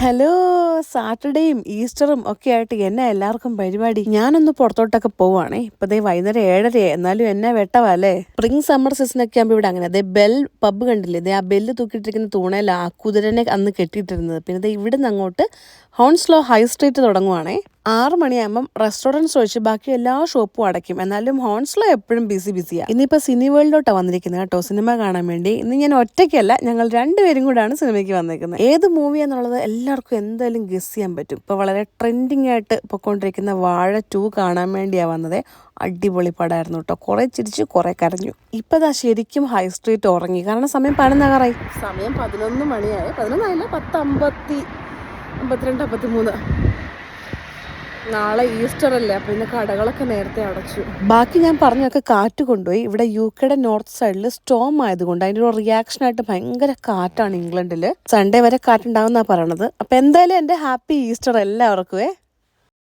Hello, സാറ്റർഡേയും ഈസ്റ്ററും ഒക്കെ ആയിട്ട് എന്നാ എല്ലാവർക്കും പരിപാടി. ഞാനൊന്ന് പുറത്തോട്ടൊക്കെ പോവാണേ. ഇപ്പൊ ദേ വൈകുന്നേരം 7:30 എന്നാലും എന്നാ വെട്ടവല്ലേ. സ്പ്രിംഗ് സമ്മർ സീസൺ ഒക്കെ ആകുമ്പോൾ ഇവിടെ അങ്ങനെ. അതേ ബെൽ പബ്ബ് കണ്ടില്ലേ, ദേ ആ ബെല്ല് തൂക്കിയിട്ടിരിക്കുന്ന തൂണയിൽ ആ കുതിരനെ അന്ന് കെട്ടിയിട്ടിരുന്നത്. പിന്നെ ദേ ഇവിടുന്ന് അങ്ങോട്ട് ഹോൺസ്ലോ ഹൈ സ്ട്രീറ്റ് തുടങ്ങുവാണേ. 6 മണിയാകുമ്പം റെസ്റ്റോറൻറ്റ്സ് ഒഴിച്ച് ബാക്കി എല്ലാ ഷോപ്പും അടയ്ക്കും. എന്നാലും ഹോൺസ്ലോ എപ്പോഴും ബിസിയാണ്. ഇന്നിപ്പോൾ സിനി വേൾഡിലോട്ടാണ് വന്നിരിക്കുന്നത് കേട്ടോ, സിനിമ കാണാൻ വേണ്ടി. ഇന്ന് ഞാൻ ഒറ്റയ്ക്കല്ല, ഞങ്ങൾ രണ്ടുപേരും കൂടാണ് സിനിമയ്ക്ക് വന്നിരിക്കുന്നത്. ഏത് മൂവിയാന്നുള്ളത് എല്ലാവർക്കും എന്തായാലും ഗസ് ചെയ്യാൻ പറ്റും. ഇപ്പോൾ വളരെ ട്രെൻഡിങ് ആയിട്ട് പൊയ്ക്കൊണ്ടിരിക്കുന്ന വാഴ 2 കാണാൻ വേണ്ടിയാണ് വന്നത്. അടിപൊളി പടമായിരുന്നു കേട്ടോ. കുറേ ചിരിച്ചു, കുറേ കരഞ്ഞു. ഇപ്പം ഇതാ ശരിക്കും ഹൈ സ്ട്രീറ്റ് ഉറങ്ങി. കാരണം സമയം 11 സമയം 11 മണിയായി. 11 10:52 53. നാളെ ഈസ്റ്റർ അല്ലേ, അപ്പൊ ഇന്ന് കടകളൊക്കെ നേരത്തെ അടച്ചു. ബാക്കി ഞാൻ പറഞ്ഞൊക്കെ കാറ്റ് കൊണ്ടുപോയി. ഇവിടെ UK നോർത്ത് സൈഡിൽ സ്റ്റോം ആയതുകൊണ്ട് അതിൻ്റെ ഒരു റിയാക്ഷൻ ആയിട്ട് ഭയങ്കര കാറ്റാണ് ഇംഗ്ലണ്ടിൽ. സൺഡേ വരെ കാറ്റുണ്ടാവുന്നാ പറയണത്. അപ്പൊ എന്തായാലും എൻ്റെ ഹാപ്പി ഈസ്റ്റർ എല്ലാവർക്കുമേ.